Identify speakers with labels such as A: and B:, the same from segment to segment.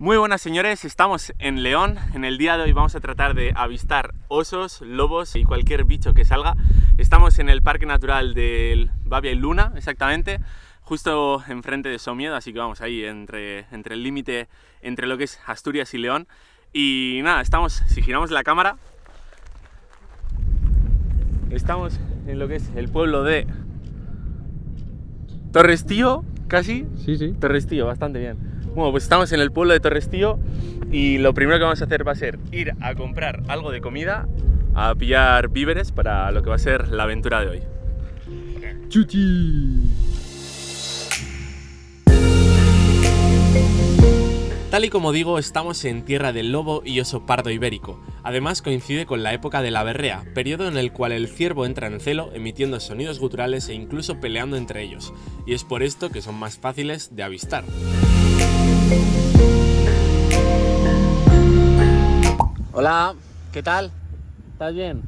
A: Muy buenas señores, estamos en León. En el día de hoy vamos a tratar de avistar osos, lobos y cualquier bicho que salga. Estamos en el Parque Natural del Babia y Luna, exactamente, justo enfrente de Somiedo, así que vamos ahí entre el límite entre lo que es Asturias y León. Y nada, si giramos la cámara, estamos en lo que es el pueblo de Torrestío, casi.
B: Sí.
A: Torrestío, bastante bien. Bueno, pues estamos en el pueblo de Torrestío y lo primero que vamos a hacer va a ser ir a comprar algo de comida, a pillar víveres para lo que va a ser la aventura de hoy.
B: ¡Chuchi!
A: Tal y como digo, estamos en tierra del lobo y oso pardo ibérico. Además coincide con la época de la berrea, periodo en el cual el ciervo entra en celo, emitiendo sonidos guturales e incluso peleando entre ellos. Y es por esto que son más fáciles de avistar. Hola, ¿qué tal? ¿Estás bien?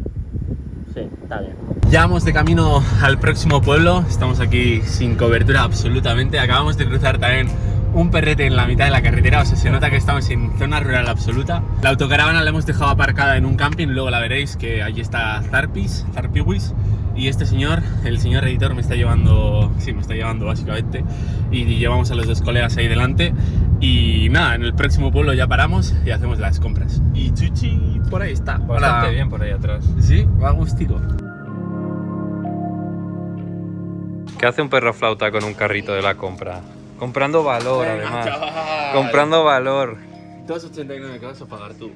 A: Sí, está bien. Ya vamos de camino al próximo pueblo, estamos aquí sin cobertura absolutamente, acabamos de cruzar también un perrete en la mitad de la carretera, o sea, se nota que estamos en zona rural absoluta. La autocaravana la hemos dejado aparcada en un camping, luego la veréis que allí está Zarpiwis, y este señor, el señor editor, me está llevando básicamente, y llevamos a los dos colegas ahí delante. Y nada, en el próximo pueblo ya paramos y hacemos las compras. Y Chuchi por ahí está.
B: Bastante bien por ahí atrás.
A: Sí, va gustico.
B: ¿Qué hace un perro flauta con un carrito de la compra? Comprando valor,
A: Venga,
B: además.
A: chaval.
B: Comprando valor.
A: 2,89 que vas a pagar tú.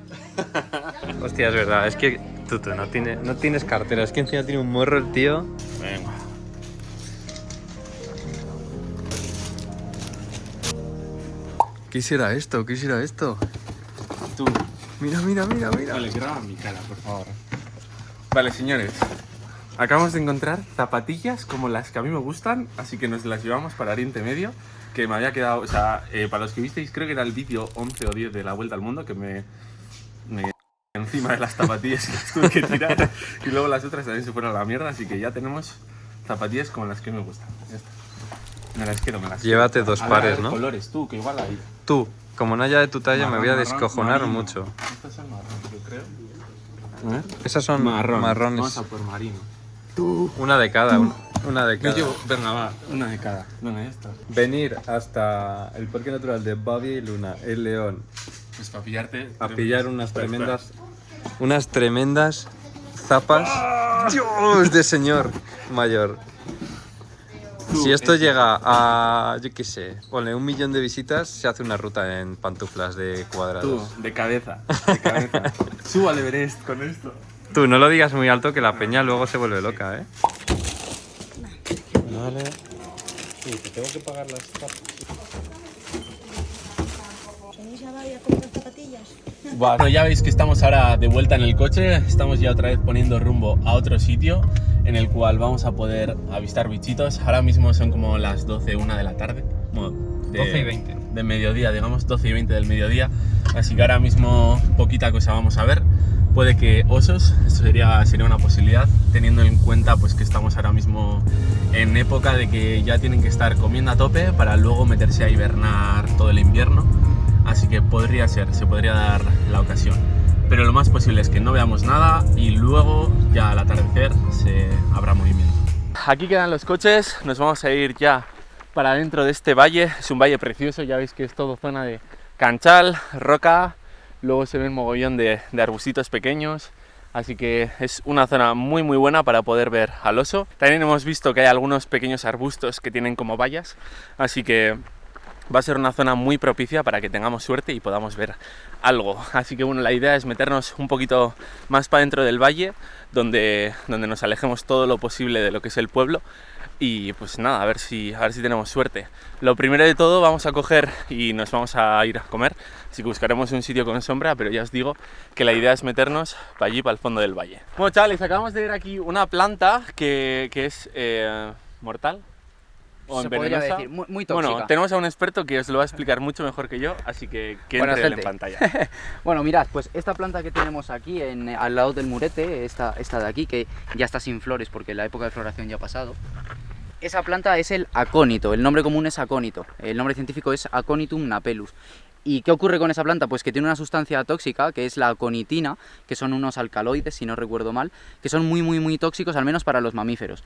B: Hostia, es verdad. Es que tú no tienes cartera. Es que encima tiene un morro el tío.
A: Venga.
B: ¿Qué será esto?
A: Tú.
B: Mira.
A: Vale, graba mi cara, por favor. Vale, señores. Acabamos de encontrar zapatillas como las que a mí me gustan, así que nos las llevamos para Oriente Medio, que me había quedado, o sea, para los que visteis, creo que era el vídeo 11 o 10 de la Vuelta al Mundo, que me encima de las zapatillas y las tuve que tirar, y luego las otras también se fueron a la mierda, así que ya tenemos zapatillas como las que me gustan. Ya está. Me las quedo.
B: Llévate dos
A: A
B: pares,
A: ver,
B: ¿no?
A: colores, tú, que igual hay.
B: Tú, como no haya de tu talla, me voy a
A: Marrón,
B: descojonar
A: marino.
B: mucho.
A: Estas son marrones, yo creo.
B: Esas son
A: Marrones.
B: marrones.
A: Vamos a por marino.
B: Una de cada, una de
A: Yo
B: cada.
A: llevo, venga, va, una de cada. Venga, ya está.
B: Venir hasta el Parque Natural de Babia y Luna, en León,
A: Pues para pillarte.
B: a pillar unas
A: Espera,
B: tremendas zapas. ¡Dios de señor mayor! Si esto llega a, yo qué sé, ponle 1 millón de visitas, se hace una ruta en pantuflas de
A: Tú,
B: cuadrados.
A: de cabeza. Subo al Everest con esto.
B: Tú, no lo digas muy alto que la peña luego se vuelve loca, ¿eh? Vale.
A: Sí, te tengo que pagar las zapatillas.
C: ¿Venís a Babia a comprar zapatillas?
A: Bueno, ya veis que estamos ahora de vuelta en el coche. Estamos ya otra vez poniendo rumbo a otro sitio en el cual vamos a poder avistar bichitos. Ahora mismo son como las 12, 1 de la tarde. Bueno,
B: 12 y 20.
A: De mediodía, digamos, 12 y 20 del mediodía. Así que ahora mismo poquita cosa vamos a ver. Puede que osos, esto sería una posibilidad, teniendo en cuenta pues que estamos ahora mismo en época de que ya tienen que estar comiendo a tope para luego meterse a hibernar todo el invierno. Así que se podría dar la ocasión. Pero lo más posible es que no veamos nada y luego ya al atardecer habrá movimiento. Aquí quedan los coches, nos vamos a ir ya para dentro de este valle. Es un valle precioso, ya veis que es todo zona de canchal, roca. Luego se ve un mogollón de arbustitos pequeños, así que es una zona muy buena para poder ver al oso. También hemos visto que hay algunos pequeños arbustos que tienen como vallas, así que va a ser una zona muy propicia para que tengamos suerte y podamos ver algo. Así que bueno, la idea es meternos un poquito más para dentro del valle, donde nos alejemos todo lo posible de lo que es el pueblo. Y pues nada, a ver si tenemos suerte. Lo primero de todo vamos a coger y nos vamos a ir a comer, así que buscaremos un sitio con sombra, pero ya os digo que la idea es meternos para allí, para el fondo del valle. Bueno chavales, acabamos de ver aquí una planta que es mortal o
D: Se podría
A: envenenosa.
D: decir, muy tóxica.
A: Bueno, tenemos a un experto que os lo va a explicar mucho mejor que yo, así que
D: Buena
A: entre él en
D: suerte.
A: pantalla.
D: Bueno, mirad, pues esta planta que tenemos aquí al lado del murete, esta de aquí, que ya está sin flores porque la época de floración ya ha pasado. Esa planta es el acónito, el nombre común es acónito, el nombre científico es Aconitum napellus. ¿Y qué ocurre con esa planta? Pues que tiene una sustancia tóxica, que es la aconitina, que son unos alcaloides, si no recuerdo mal, que son muy tóxicos, al menos para los mamíferos.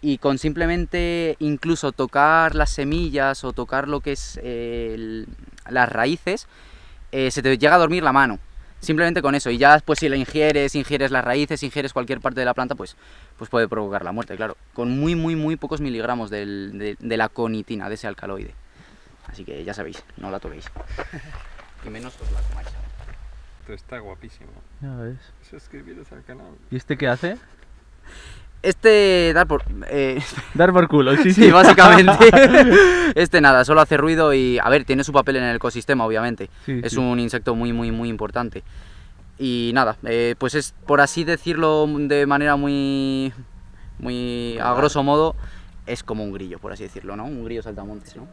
D: Y con simplemente incluso tocar las semillas o tocar lo que es las raíces, se te llega a dormir la mano. Simplemente con eso. Y ya pues si la ingieres las raíces, ingieres cualquier parte de la planta, pues puede provocar la muerte, claro. Con muy pocos miligramos de la aconitina, de ese alcaloide. Así que ya sabéis, no la toquéis. Y menos os la comáis.
B: Esto está guapísimo.
A: Ya ves.
B: Suscribiros al canal.
A: ¿Y este qué hace?
D: Dar
A: Dar por culo, sí.
D: Sí, básicamente. Nada, solo hace ruido y, a ver, tiene su papel en el ecosistema, obviamente.
A: Sí,
D: es
A: sí.
D: un insecto muy importante. Y nada, pues es, por así decirlo de manera muy a grosso modo, es como un grillo, por así decirlo, ¿no? Un grillo saltamontes, ¿no?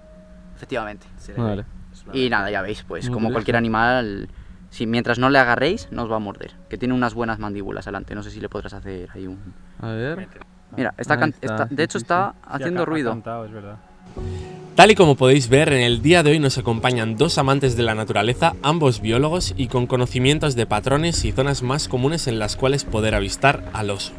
D: Efectivamente.
A: Vale.
D: Y nada, ya veis, pues
A: Muy
D: como
A: curioso.
D: cualquier animal, mientras no le agarréis, no os va a morder. Que tiene unas buenas mandíbulas delante, no sé si le podrás hacer ahí un...
A: A ver.
D: Mira,
A: Ahí está,
D: de hecho
A: sí,
D: está
A: sí.
D: haciendo ruido.
E: Es verdad.
A: Tal y como podéis ver, en el día de hoy nos acompañan dos amantes de la naturaleza, ambos biólogos y con conocimientos de patrones y zonas más comunes en las cuales poder avistar al oso.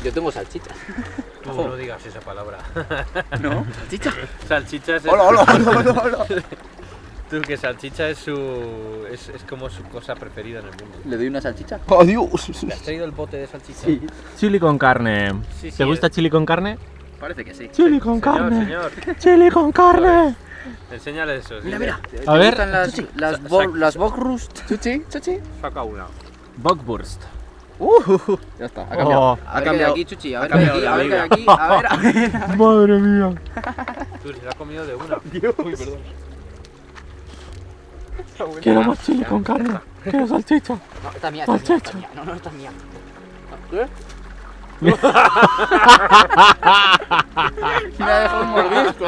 D: Yo tengo salchichas.
E: Tú no digas esa palabra.
D: ¿No? ¿Salchicha?
E: Salchicha es...
D: Hola.
E: Tú, que salchicha es es como su cosa preferida en el mundo.
D: ¿Le doy una salchicha?
E: ¿Le has traído el bote de salchicha?
D: Sí.
A: Chili con carne.
E: Sí, sí,
A: ¿Te gusta chili con carne?
D: Parece que sí.
A: Chili con
E: Señor,
A: Chili con carne.
E: enséñale eso.
D: Mira.
A: A
D: ¿Te
A: ver.
D: gustan las Bockrust? Chuchi.
E: Saca una.
A: Bockwurst.
D: Ya está, ha cambiado.
A: Oh,
D: A ver qué hay aquí, Chuchi. A ver qué
E: cambiado
D: hay
E: de
D: aquí, a ver qué hay
E: liga.
D: aquí. A ver.
A: madre mía.
E: Tú, se la ha comido de una. Uy, perdón.
A: Quiero más chili con carne. Quiero salchicha.
D: No, esta es mía, esta es mía. No, esta es mía. ¿Qué? Me ha dejado un mordisco.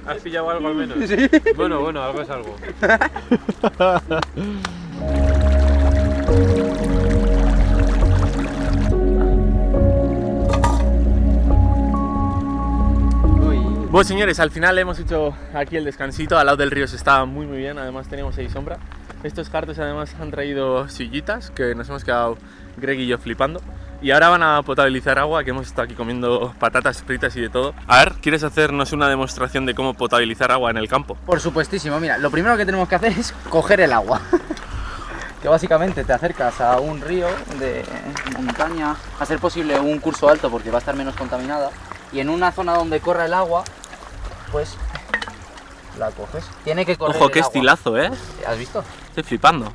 E: ¿Has pillado algo al menos? Sí. Bueno, algo es algo.
A: Bueno, señores, al final hemos hecho aquí el descansito. Al lado del río se estaba muy bien, además teníamos ahí sombra. Estos jartos además han traído sillitas que nos hemos quedado Greg y yo flipando. Y ahora van a potabilizar agua, que hemos estado aquí comiendo patatas fritas y de todo. A ver, ¿quieres hacernos una demostración de cómo potabilizar agua en el campo?
D: Por supuestísimo, mira, lo primero que tenemos que hacer es coger el agua. Que básicamente te acercas a un río de montaña, a ser posible un curso alto porque va a estar menos contaminada, y en una zona donde corra el agua, pues la coges. Tiene que correr
A: Ojo,
D: el
A: qué
D: agua.
A: estilazo, ¿eh?
D: ¿Has visto?
A: Estoy flipando.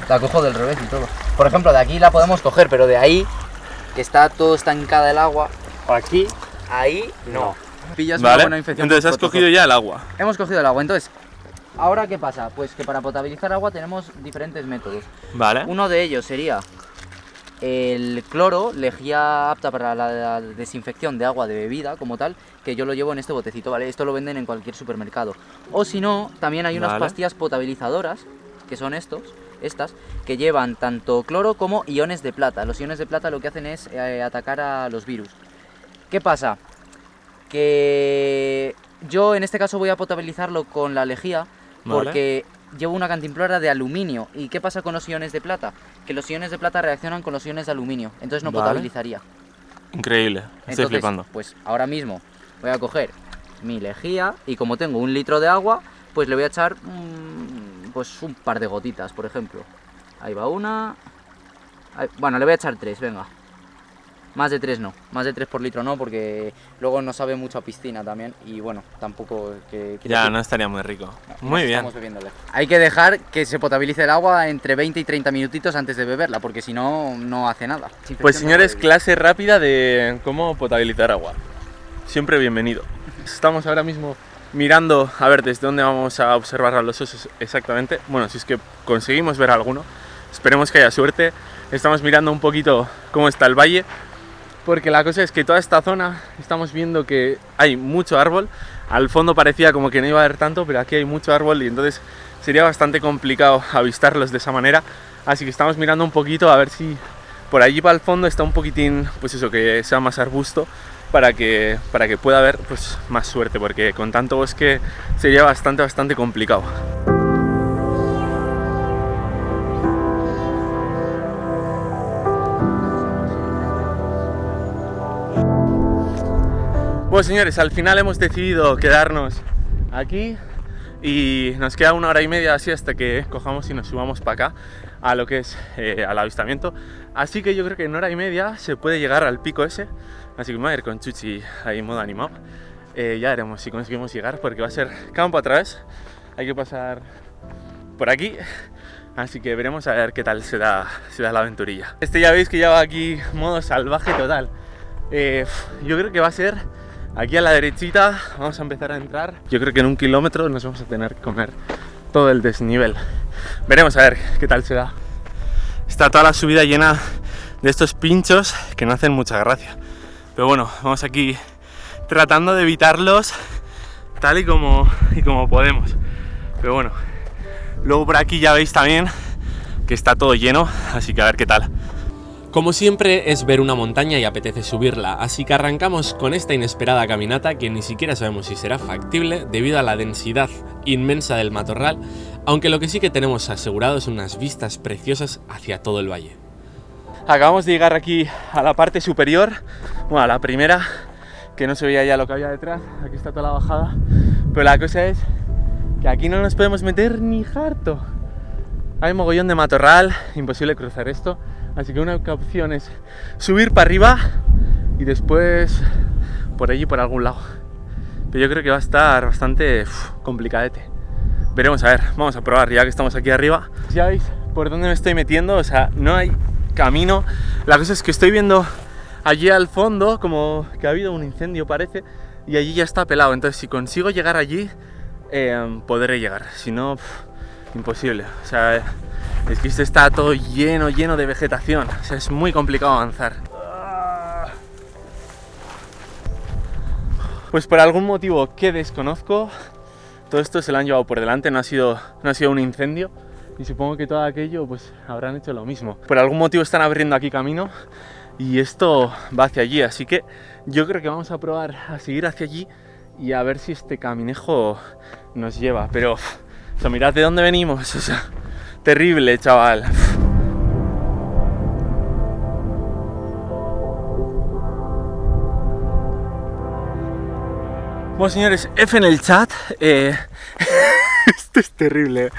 D: La cojo del revés y todo. Por ejemplo, de aquí la podemos coger, pero de ahí, que está todo estancada el agua, aquí, ahí, no. Pillas una
A: Vale,
D: buena infección.
A: entonces
D: por
A: has
D: protozoo.
A: cogido ya el agua.
D: Hemos cogido el agua, entonces, ¿ahora qué pasa? Pues que para potabilizar agua tenemos diferentes métodos.
A: Vale.
D: Uno de ellos sería el cloro, lejía apta para la desinfección de agua de bebida como tal, que yo lo llevo en este botecito, ¿vale? Esto lo venden en cualquier supermercado. O si no, también hay unas
A: Vale.
D: pastillas potabilizadoras, que son estas, que llevan tanto cloro como iones de plata. Los iones de plata lo que hacen es atacar a los virus. ¿Qué pasa? Que yo en este caso voy a potabilizarlo con la lejía,
A: Vale.
D: porque llevo una cantimplora de aluminio. ¿Y qué pasa con los iones de plata? Que los iones de plata reaccionan con los iones de aluminio, entonces no
A: Vale.
D: potabilizaría.
A: Increíble, estoy
D: Entonces,
A: flipando.
D: pues ahora mismo voy a coger mi lejía y como tengo 1 litro de agua, pues le voy a echar pues un par de gotitas, por ejemplo. Ahí va una. Bueno, le voy a echar 3, venga. Más de 3 no, más de 3 por litro no, porque luego no sabe mucho a piscina también y bueno, tampoco que...
A: Ya, no estaría muy rico. Muy bien.
D: Estamos bebiéndole. Hay que dejar que se potabilice el agua entre 20 y 30 minutitos antes de beberla, porque si no, no hace nada.
A: Pues señores, clase rápida de cómo potabilizar agua. Siempre bienvenido. Estamos ahora mismo mirando a ver desde dónde vamos a observar a los osos exactamente. Bueno, si es que conseguimos ver alguno. Esperemos que haya suerte. Estamos mirando un poquito cómo está el valle. Porque la cosa es que toda esta zona estamos viendo que hay mucho árbol. Al fondo parecía como que no iba a haber tanto, pero aquí hay mucho árbol y entonces sería bastante complicado avistarlos de esa manera. Así que estamos mirando un poquito a ver si por allí para el fondo está un poquitín, pues eso, que sea más arbusto para que pueda haber pues más suerte, porque con tanto bosque sería bastante complicado. Bueno, señores, al final hemos decidido quedarnos aquí y nos queda 1 hora y media así hasta que cojamos y nos subamos para acá a lo que es al avistamiento. Así que yo creo que en 1 hora y media se puede llegar al pico ese. Así que me voy a ir con Chuchi ahí en modo animado. Ya veremos si conseguimos llegar, porque va a ser campo a través. Hay que pasar por aquí. Así que veremos a ver qué tal se da la aventurilla. Ya veis que ya va aquí modo salvaje total. Yo creo que va a ser aquí a la derechita. Vamos a empezar a entrar. Yo creo que en 1 kilómetro nos vamos a tener que comer todo el desnivel. Veremos a ver qué tal se da. Está toda la subida llena de estos pinchos que no hacen mucha gracia. Pero bueno, vamos aquí tratando de evitarlos tal y como podemos. Pero bueno, luego por aquí ya veis también que está todo lleno, así que a ver qué tal.
F: Como siempre es ver una montaña y apetece subirla, así que arrancamos con esta inesperada caminata que ni siquiera sabemos si será factible debido a la densidad inmensa del matorral, aunque lo que sí que tenemos asegurado son unas vistas preciosas hacia todo el valle.
A: Acabamos de llegar aquí a la parte superior, bueno, a la primera, que no se veía ya lo que había detrás. Aquí está toda la bajada, pero la cosa es que aquí no nos podemos meter ni harto. Hay mogollón de matorral, imposible cruzar esto, así que una opción es subir para arriba y después por allí por algún lado. Pero yo creo que va a estar bastante complicadete. Veremos a ver, vamos a probar ya que estamos aquí arriba. Ya veis por dónde me estoy metiendo, o sea, no hay camino. La cosa es que estoy viendo allí al fondo como que ha habido un incendio, parece, y allí ya está pelado. Entonces si consigo llegar allí, podré llegar, si no, imposible. O sea, es que esto está todo lleno de vegetación, o sea, es muy complicado avanzar. Pues por algún motivo que desconozco, todo esto se lo han llevado por delante, no ha sido un incendio. Y supongo que todo aquello pues habrán hecho lo mismo. Por algún motivo están abriendo aquí camino y esto va hacia allí, así que yo creo que vamos a probar a seguir hacia allí y a ver si este caminejo nos lleva. Pero, o sea, mirad de dónde venimos, o sea, terrible, chaval. Bueno, señores, F en el chat. Esto es terrible.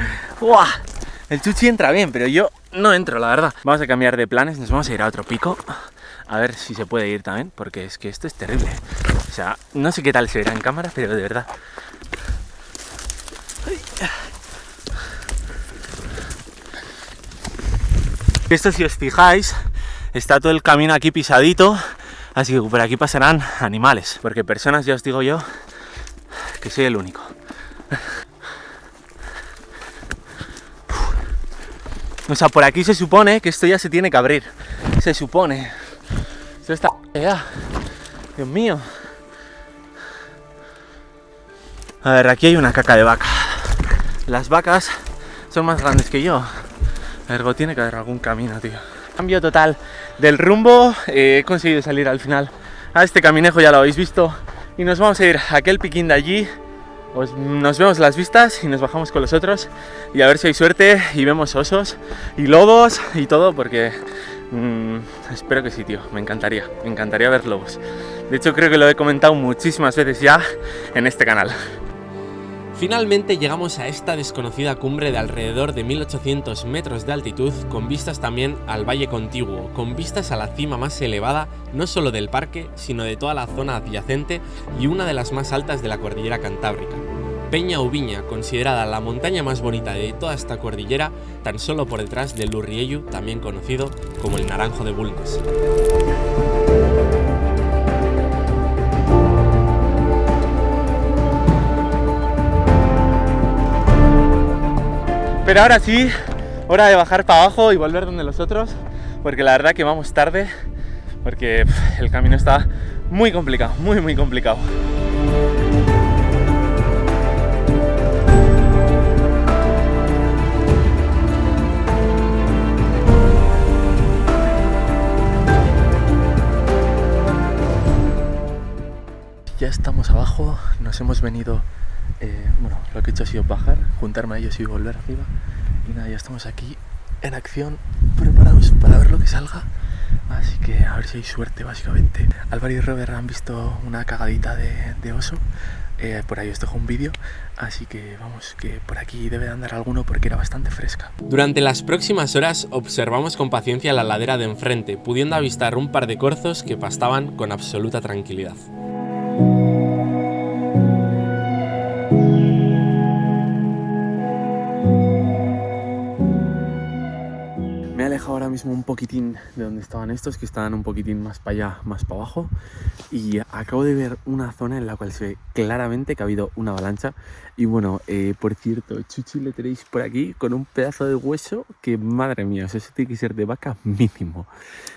A: ¡Uah! El Chuchi entra bien, pero yo no entro, la verdad. Vamos a cambiar de planes, nos vamos a ir a otro pico. A ver si se puede ir también, porque es que esto es terrible. O sea, no sé qué tal se verá en cámara, pero de verdad. Esto, si os fijáis, está todo el camino aquí pisadito. Así que por aquí pasarán animales, porque personas ya os digo yo que soy el único. O sea, por aquí se supone que esto ya se tiene que abrir. Se supone. Esto está... Dios mío. A ver, aquí hay una caca de vaca. Las vacas son más grandes que yo. Ergo, tiene que haber algún camino, tío. Cambio total del rumbo. He conseguido salir al final a este caminejo, ya lo habéis visto. Y nos vamos a ir a aquel piquín de allí. Nos vemos las vistas y nos bajamos con los otros. Y a ver si hay suerte y vemos osos y lobos y todo, porque espero que sí, tío. Me encantaría ver lobos. De hecho, creo que lo he comentado muchísimas veces ya en este canal.
F: Finalmente llegamos a esta desconocida cumbre de alrededor de 1800 metros de altitud, con vistas también al valle contiguo, con vistas a la cima más elevada no solo del parque, sino de toda la zona adyacente y una de las más altas de la cordillera cantábrica. Peña Ubiña, considerada la montaña más bonita de toda esta cordillera, tan solo por detrás del Lurriellu, también conocido como el Naranjo de Bulnes.
A: Pero ahora sí, hora de bajar para abajo y volver donde los otros, porque la verdad que vamos tarde, porque el camino está muy complicado, muy complicado. ya estamos abajo, nos hemos venido, bueno, lo que he hecho ha sido bajar, juntarme a ellos y volver arriba. Y nada, ya estamos aquí en acción, preparados para ver lo que salga. Así que a ver si hay suerte, básicamente. Álvaro y Robert han visto una cagadita de oso. Por ahí os dejo un vídeo, así que vamos, que por aquí debe de andar alguno porque era bastante fresca.
F: Durante las próximas horas observamos con paciencia la ladera de enfrente, pudiendo avistar un par de corzos que pastaban con absoluta tranquilidad.
A: Me he alejado ahora mismo un poquitín de donde estaban estos, que estaban un poquitín más para allá, más para abajo, y acabo de ver una zona en la cual se ve claramente que ha habido una avalancha. Y bueno, por cierto, Chuchi le tenéis por aquí con un pedazo de hueso que, madre mía, o sea, eso tiene que ser de vaca mínimo.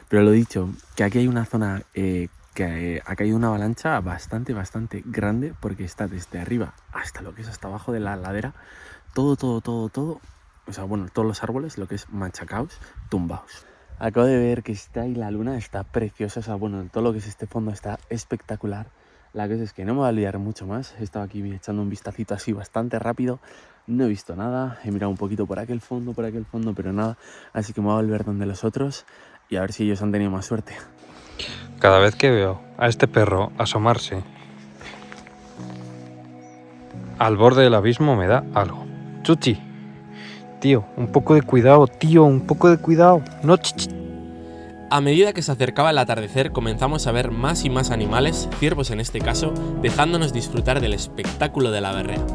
A: Pero lo dicho, que aquí hay una zona que ha caído una avalancha bastante grande, porque está desde arriba hasta lo que es hasta abajo de la ladera, todo. O sea, bueno, todos los árboles, lo que es machacaos, tumbaos. Acabo de ver que está ahí la luna, está preciosa. O sea, bueno, todo lo que es este fondo está espectacular. La cosa es que no me voy a liar mucho más. He estado aquí echando un vistacito así bastante rápido. No he visto nada. He mirado un poquito por aquel fondo, pero nada. Así que me voy a volver donde los otros y a ver si ellos han tenido más suerte.
B: Cada vez que veo a este perro asomarse al borde del abismo me da algo. Chuchi. Tío, un poco de cuidado, no,
F: A medida que se acercaba el atardecer comenzamos a ver más y más animales, ciervos en este caso, dejándonos disfrutar del espectáculo de la berrea.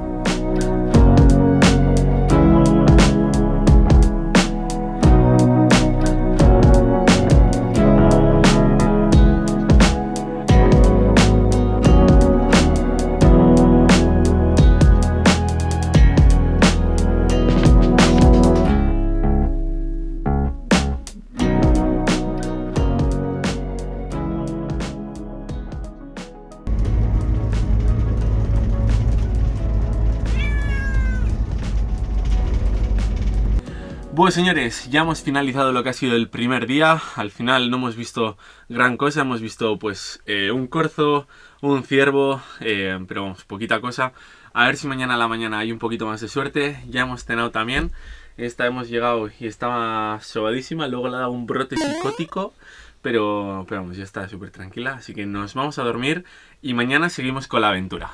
A: Bueno, señores, ya hemos finalizado lo que ha sido el primer día. Al final no hemos visto gran cosa, hemos visto pues un corzo, un ciervo, pero vamos, poquita cosa. A ver si mañana a la mañana hay un poquito más de suerte. Ya hemos cenado también. Hemos llegado y estaba sobadísima, luego le ha dado un brote psicótico, pero vamos, ya está súper tranquila. Así que nos vamos a dormir y mañana seguimos con la aventura.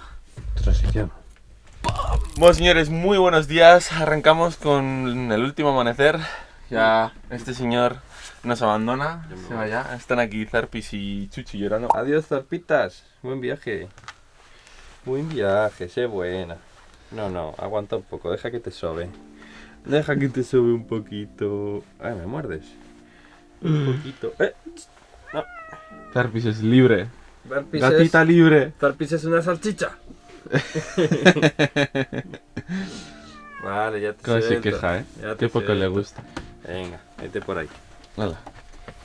B: Transición.
A: Bueno, señores, muy buenos días. Arrancamos con el último amanecer. Ya este señor nos abandona, se va ya. Están aquí Zarpis y Chuchi llorando.
B: Adiós, zarpitas. Buen viaje. Sé buena. No, aguanta un poco, deja que te sobe. Un poquito. Ay, me muerdes. Un poquito. No.
A: Zarpis es libre.
B: Zarpis
A: Gatita libre.
B: Zarpis es una salchicha. Vale, ya te
A: Cómo se
B: suelto.
A: queja, Qué poco le gusta.
B: Venga, vete por ahí.
A: Hala.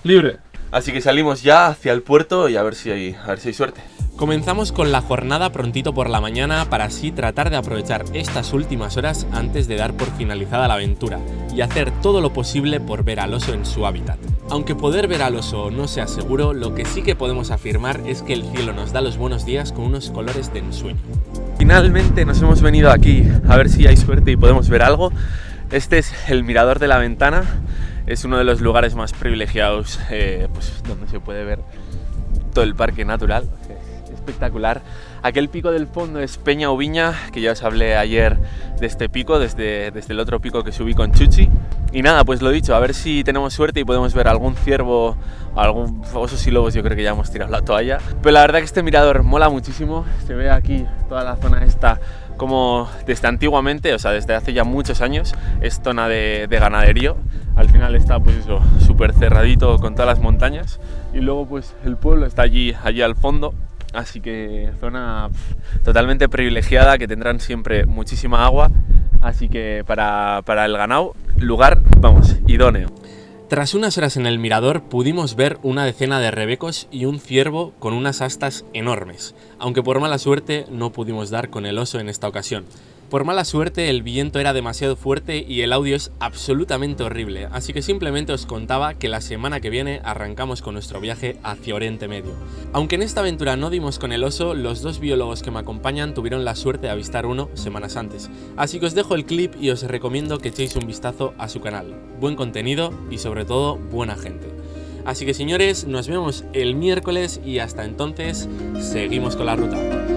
A: Libre. Así que salimos ya hacia el puerto y a ver si hay suerte.
F: Comenzamos con la jornada prontito por la mañana para así tratar de aprovechar estas últimas horas antes de dar por finalizada la aventura y hacer todo lo posible por ver al oso en su hábitat. Aunque poder ver al oso no sea seguro, lo que sí que podemos afirmar es que el cielo nos da los buenos días con unos colores de ensueño.
A: Finalmente nos hemos venido aquí a ver si hay suerte y podemos ver algo. Este es el mirador de la ventana. Es uno de los lugares más privilegiados pues, donde se puede ver todo el parque natural. Espectacular. Aquel pico del fondo es Peña Ubiña, que ya os hablé ayer de este pico, desde el otro pico que subí con Chuchi. Y nada, pues lo dicho, a ver si tenemos suerte y podemos ver algún ciervo, algún osos y lobos. Yo creo que ya hemos tirado la toalla. Pero la verdad que este mirador mola muchísimo. Se ve aquí toda la zona esta como desde antiguamente, o sea, desde hace ya muchos años, es zona de ganaderío. Al final está pues eso, súper cerradito con todas las montañas. Y luego pues el pueblo está allí al fondo. Así que zona totalmente privilegiada, que tendrán siempre muchísima agua. Así que para el ganado, lugar, vamos, idóneo.
F: Tras unas horas en el mirador pudimos ver una decena de rebecos y un ciervo con unas astas enormes, aunque por mala suerte no pudimos dar con el oso en esta ocasión. Por mala suerte el viento era demasiado fuerte y el audio es absolutamente horrible, así que simplemente os contaba que la semana que viene arrancamos con nuestro viaje hacia Oriente Medio. Aunque en esta aventura no dimos con el oso, los dos biólogos que me acompañan tuvieron la suerte de avistar uno semanas antes, así que os dejo el clip y os recomiendo que echéis un vistazo a su canal. Buen contenido y sobre todo buena gente. Así que señores, nos vemos el miércoles y hasta entonces seguimos con la ruta.